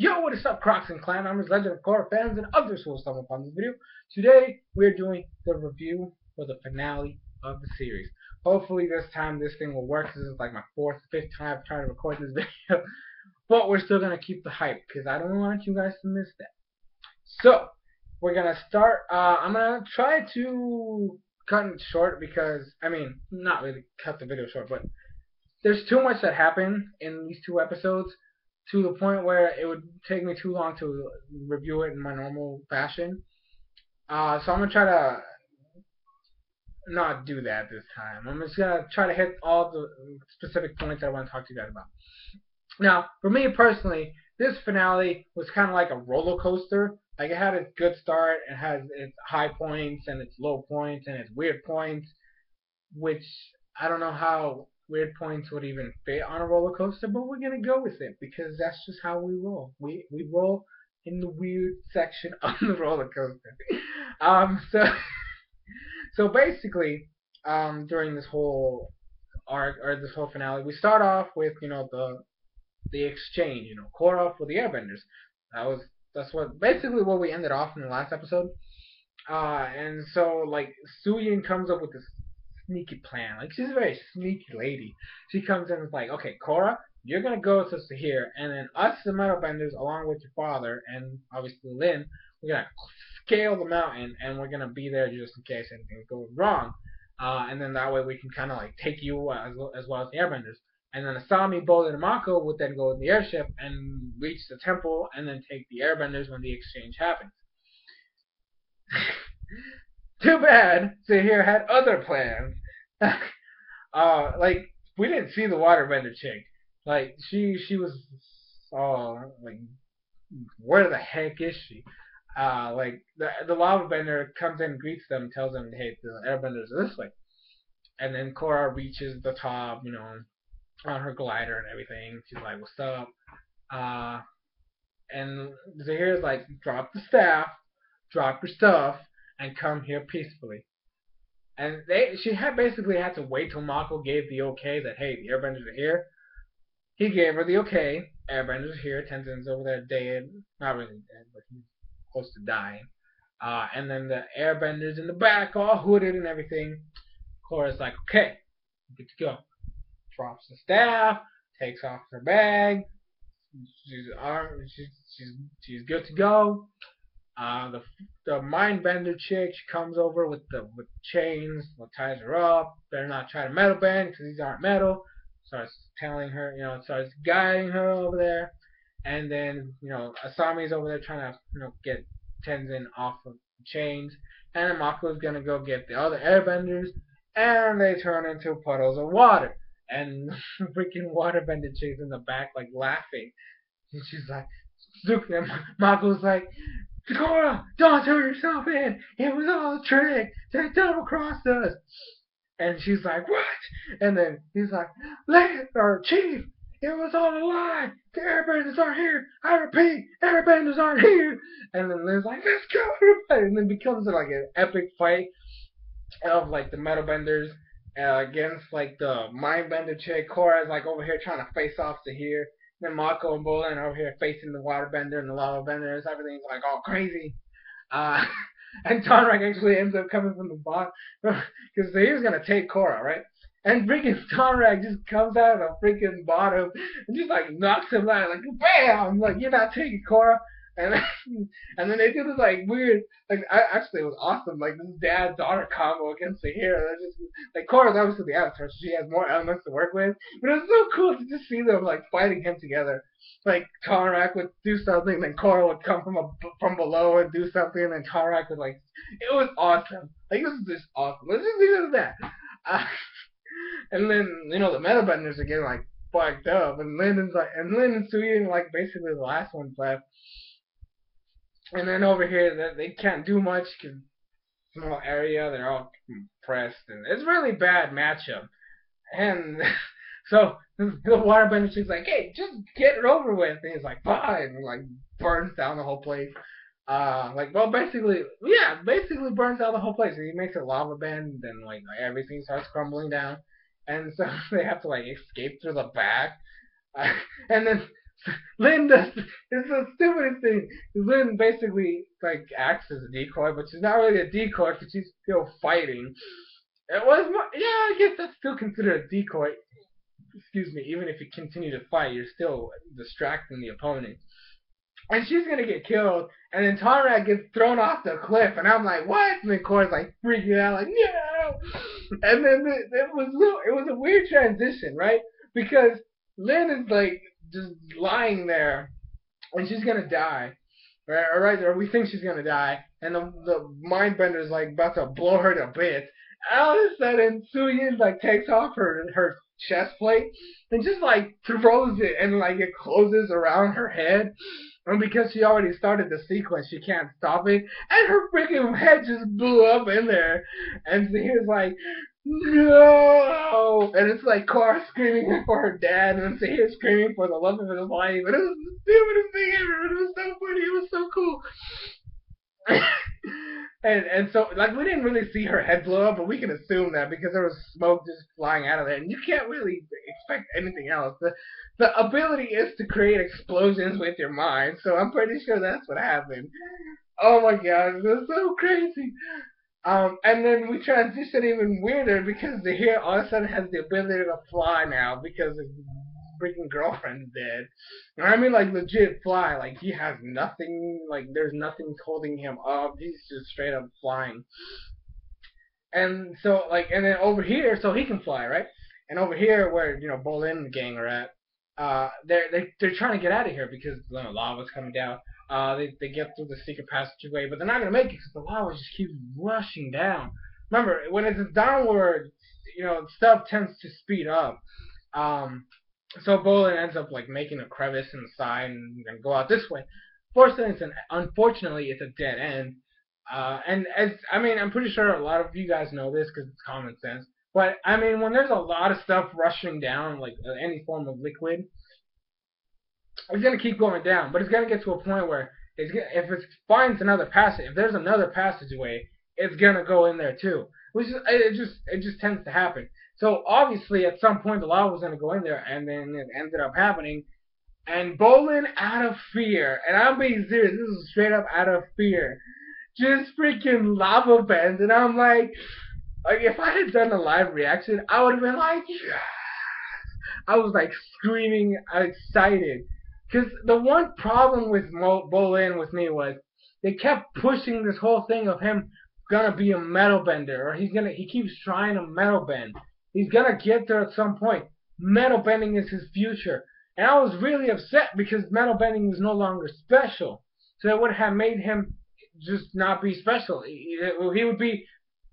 Yo, what is up, Crocs and Clan members, Legend of Korra fans, and others who will stumble upon this video. Today, we're doing the review for the finale of the series. Hopefully, this time this thing will work. This is like my fourth, fifth time trying to record this video. But we're still going to keep the hype because I don't want you guys to miss that. So, we're going to start. I'm going to try to cut it short because, not really cut the video short, but there's too much that happened in these two episodes to the point where it would take me too long to review it in my normal fashion. So I'm gonna try to not do that this time. I'm just gonna try to hit all the specific points that I want to talk to you guys about. Now, for me personally, this finale was kind of like a roller coaster. Like it had its good start, it has its high points and its low points and its weird points, which I don't know how weird points would even fit on a roller coaster, but we're gonna go with it because that's just how we roll. We roll in the weird section of the roller coaster. So so basically, during this whole arc or this whole finale, we start off with the exchange, Korra for the Airbenders. That's what basically what we ended off in the last episode. And so like Suyin comes up with this sneaky plan. Like she's a very sneaky lady. She comes in and is like, okay, Korra, you're gonna go to here, and then us, the Metalbenders, along with your father and obviously Lin, we're gonna scale the mountain, and we're gonna be there just in case anything goes wrong. And then that way we can kind of like take you as well as the Airbenders. And then Asami, Bolin, and Mako would then go in the airship and reach the temple, and then take the Airbenders when the exchange happens. Too bad Zahir had other plans. Like we didn't see the waterbender chick. Like she was like where the heck is she? Like the lava bender comes in, greets them, tells them, hey, the airbenders are this way. And then Korra reaches the top, on her glider and everything. She's like, what's up? And Zahir's like, drop the staff, drop your stuff, and come here peacefully. And she had basically had to wait till Mako gave the okay that hey, the airbenders are here. He gave her the okay. Airbenders are here. Tenzin's over there dead, not really dead, but he's close to dying. And then the airbenders in the back, all hooded and everything. Korra's like, okay, good to go. Drops the staff, takes off her bag. She's good to go. The mindbender chick, she comes over with chains, ties her up. Better not try to metal bend because these aren't metal. Starts telling her, starts guiding her over there. And then, Asami's over there trying to, get Tenzin off of the chains. And then Mako's gonna go get the other airbenders, and they turn into puddles of water. And freaking waterbender chick's in the back, like laughing. And she's like, and Mako's like, Korra, don't turn yourself in. It was all a trick. They double crossed us. And she's like, what? And then he's like, Chief, it was all a lie. The airbenders aren't here. I repeat, airbenders aren't here. And then Lynn's like, let's go, everybody. And then it becomes like an epic fight of like the metal benders against like the mindbender chick. Korra's like over here trying to face off to here. Then Mako and Bolin over here facing the waterbender and the lava benders. Everything's like all crazy. And Tonrak actually ends up coming from the bottom because he was gonna take Korra, right? And freaking Tonrak just comes out of the freaking bottom and just like knocks him out, like bam! Like you're not taking Korra. And then they do this like weird, actually it was awesome, like this dad daughter combo against the hero. That's just like Korra's obviously the avatar, so she has more elements to work with. But it was so cool to just see them like fighting him together. Like Tonrak would do something, then Korra would come from below and do something, and then Tonrak would like. It was awesome. Like it was just awesome. Let's just leave it at that. And then the metalbenders are getting like fucked up, and Lin and Suyin like basically the last ones left. And then over here, they can't do much because small area. They're all compressed, and it's a really bad matchup. And so the waterbender chick's like, "Hey, just get it over with." And he's like, "Fine," and like burns down the whole place. Basically burns down the whole place. And he makes a lava bend, and like everything starts crumbling down. And so they have to like escape through the back. And then Lynn does. It's the stupidest thing. Lynn basically like acts as a decoy, but she's not really a decoy because she's still fighting. It was yeah, I guess that's still considered a decoy. Excuse me. Even if you continue to fight, you're still distracting the opponent. And she's gonna get killed, and then Tarmac gets thrown off the cliff, and I'm like, what? And then Korra's like freaking out, like, no! And then it was a weird transition, right? Because Lynn is like just lying there, and she's gonna die, or we think she's gonna die, and the mindbender is like about to blow her to bits. And all of a sudden, Suyin like takes off her chest plate and just like throws it, and like it closes around her head. And because she already started the sequence, she can't stop it. And her freaking head just blew up in there. And Zahir's like, no! And it's like Korra screaming for her dad, and Zahir screaming for the love of his life. And it was the stupidest thing ever. It was so funny. It was so cool. and so like we didn't really see her head blow up, but we can assume that because there was smoke just flying out of there, and you can't really expect anything else. The ability is to create explosions with your mind, so I'm pretty sure that's what happened. Oh my god, it was so crazy. And then we transition even weirder because the hero all of a sudden has the ability to fly now because his freaking girlfriend's dead. And I mean like legit fly, like he has nothing, like there's nothing holding him up. He's just straight up flying. And so like, and then over here, so he can fly, right? And over here where Bolin and the gang are at, they're trying to get out of here because lava's coming down. They get through the secret passageway, but they're not gonna make it because the lava just keeps rushing down. Remember, when it's downward, stuff tends to speed up. So Bolin ends up like making a crevice in the side and gonna go out this way. Unfortunately, it's a dead end. And I'm pretty sure a lot of you guys know this because it's common sense. But I mean, when there's a lot of stuff rushing down, like any form of liquid, it's gonna keep going down. But it's gonna get to a point where if it finds another passage, if there's another passageway, it's gonna go in there too. It just tends to happen. So obviously, at some point, the lava was gonna go in there, and then it ended up happening. And Bolin, out of fear, and I'm being serious, this is straight up out of fear, just freaking lava bends, and I'm like if I had done a live reaction, I would have been like, yes! I was like screaming excited. Because the one problem with Bolin with me was they kept pushing this whole thing of him gonna be a metal bender, or he keeps trying to metal bend. He's gonna get there at some point. Metal bending is his future. And I was really upset because metal bending was no longer special. So it would have made him just not be special. He would be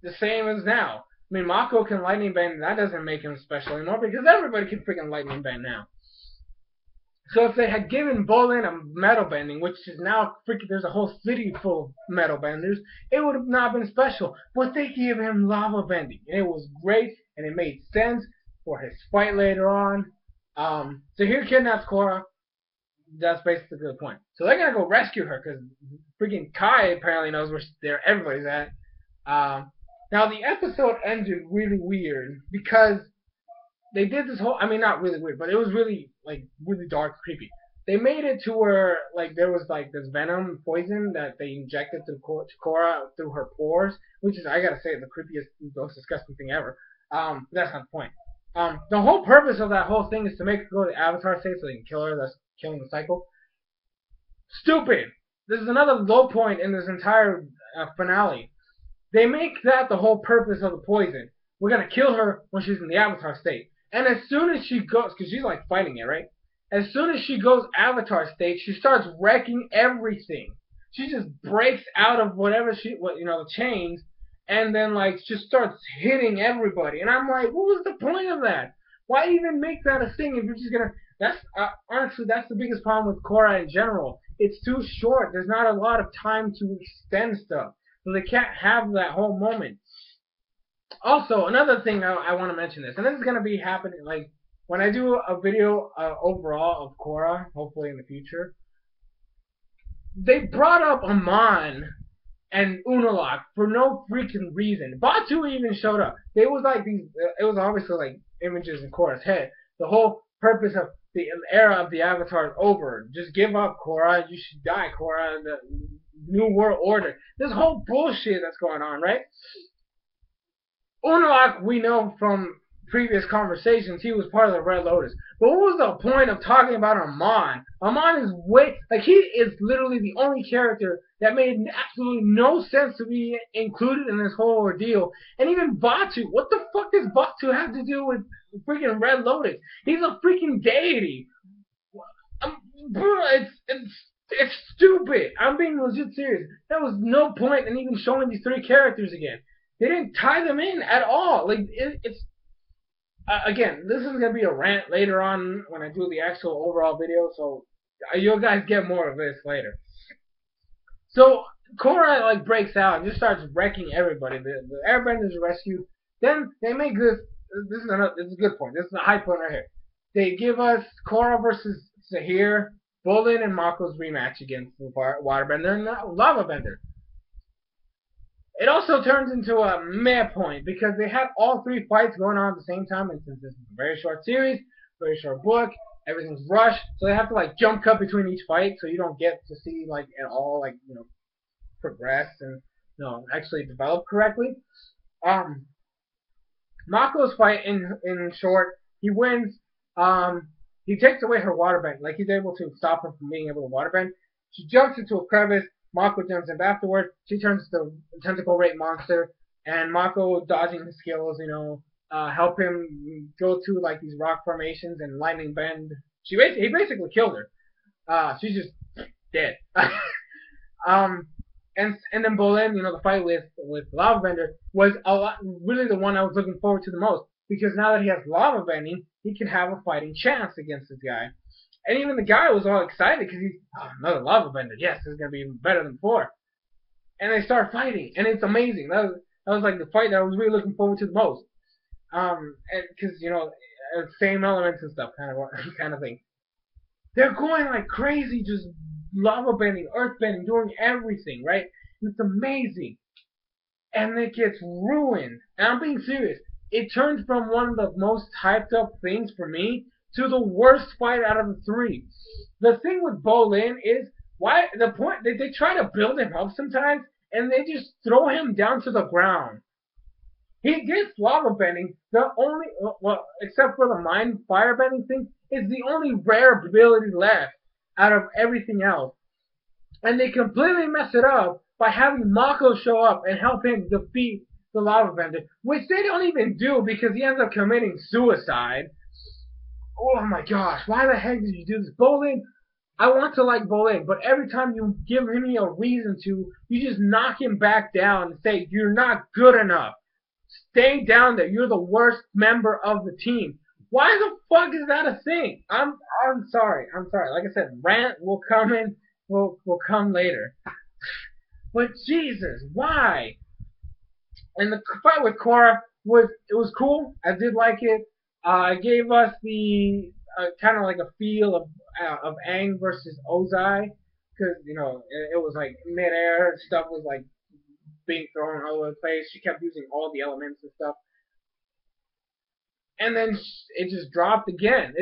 the same as now. I mean, Mako can lightning bend, and that doesn't make him special anymore because everybody can freaking lightning bend now. So if they had given Bolin a metal bending, which is now freaking, there's a whole city full of metal benders, it would have not been special. But they gave him lava bending, and it was great, and it made sense for his fight later on. So here kidnaps Korra. That's basically the point. So they're gonna go rescue her because freaking Kai apparently knows where everybody's at. Now the episode ended really weird because they did this whole, not really weird, but it was really really dark, creepy. They made it to where there was this venom poison that they injected to Korra through her pores, which is, I gotta say, the creepiest, most disgusting thing ever. That's not the point. The whole purpose of that whole thing is to make her go to Avatar state so they can kill her. That's killing the cycle. Stupid. This is another low point in this entire finale. They make that the whole purpose of the poison. We're gonna kill her when she's in the Avatar state. And as soon as she goes, because she's fighting it, right? As soon as she goes Avatar state, she starts wrecking everything. She just breaks out of the chains, and then just starts hitting everybody. And I'm like, what was the point of that? Why even make that a thing if you're just gonna? Honestly, that's the biggest problem with Korra in general. It's too short. There's not a lot of time to extend stuff, so they can't have that whole moment. Also, another thing I want to mention this, and this is gonna be happening when I do a video overall of Korra, hopefully in the future. They brought up Amon and Unalaq for no freaking reason. Batu even showed up. It was obviously images in Korra's head. The whole purpose of the era of the Avatar is over. Just give up, Korra. You should die, Korra. The New World Order. This whole bullshit that's going on, right? Unalaq, we know from previous conversations, he was part of the Red Lotus. But what was the point of talking about Amon? Amon is he is literally the only character that made absolutely no sense to be included in this whole ordeal. And even Batu, what the fuck does Batu have to do with freaking Red Lotus? He's a freaking deity. It's stupid. I'm being legit serious. There was no point in even showing these three characters again. They didn't tie them in at all. Like it's again, this is gonna be a rant later on when I do the actual overall video. So you guys get more of this later. So Korra like breaks out and just starts wrecking everybody. The Airbenders are rescued. Then they make this. This is a good point. This is a high point right here. They give us Korra versus Zahir, Bolin, and Mako's rematch against the Waterbender and the Lava Bender. It also turns into a meh point because they had all three fights going on at the same time, and since this is a very short series, very short book, everything's rushed, so they have to like jump cut between each fight, so you don't get to see like it all like progress and actually develop correctly. Mako's fight in short, he wins. He takes away her waterbend, like he's able to stop her from being able to waterbend. She jumps into a crevice. Mako jumps in afterwards. She turns to a tentacle rape monster, and Mako, dodging his skills, help him go to like these rock formations and lightning bend. He basically killed her. She's just dead. And then Bolin, the fight with Lava Bender was really the one I was looking forward to the most, because now that he has lava bending, he can have a fighting chance against this guy. And even the guy was all excited because he's another lava bender. Yes, this is gonna be even better than before. And they start fighting, and it's amazing. That was like the fight that I was really looking forward to the most. And because same elements and stuff, kind of thing. They're going like crazy, just lava bending, earth bending, doing everything, right? It's amazing. And it gets ruined. And I'm being serious. It turns from one of the most hyped up things for me to the worst fight out of the three. The thing with Bolin is they try to build him up sometimes, and they just throw him down to the ground. He gets lava bending. The only except for the mind fire bending thing, is the only rare ability left out of everything else. And they completely mess it up by having Mako show up and help him defeat the lava bender, which they don't even do because he ends up committing suicide. Oh my gosh, why the heck did you do this? Bolin, I want to like Bolin, but every time you give him a reason to, you just knock him back down and say, you're not good enough. Stay down there. You're the worst member of the team. Why the fuck is that a thing? I'm sorry. Like I said, rant will come later. But Jesus, why? And the fight with Korra was cool. I did like it. It gave us the kind of like a feel of Aang versus Ozai, because it was like midair, stuff was like being thrown all over the place. She kept using all the elements and stuff, and then it just dropped again.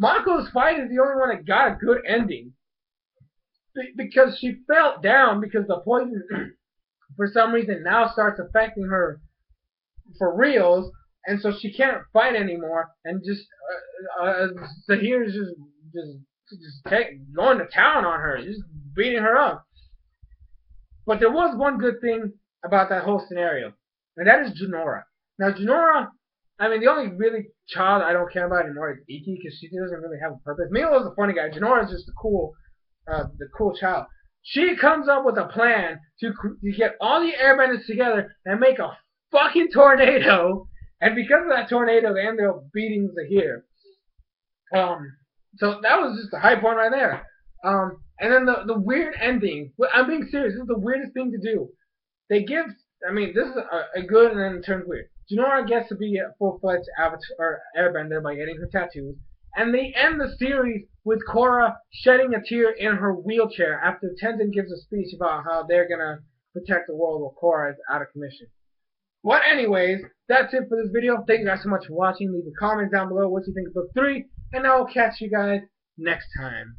Mako's fight is the only one that got a good ending, because she fell down because the poison for some reason now starts affecting her for reals. And so she can't fight anymore, and just Zahir's just going to town on her, just beating her up. But there was one good thing about that whole scenario, and that is Jinora. Now Jinora, the only really child I don't care about anymore is Iki, because she doesn't really have a purpose. Milo's a funny guy. Jinora is just the cool child. She comes up with a plan to get all the airbenders together and make a fucking tornado. And because of that tornado, they ended up beating Zahir. So that was just the high point right there. And then the weird ending. I'm being serious. This is the weirdest thing to do. They give. This is a good, and then it turns weird. Jinora gets to be a full-fledged airbender by getting her tattoos. And they end the series with Korra shedding a tear in her wheelchair after Tenzin gives a speech about how they're gonna protect the world while Korra is out of commission. But anyways, that's it for this video. Thank you guys so much for watching. Leave a comment down below what you think of book 3. and I will catch you guys next time.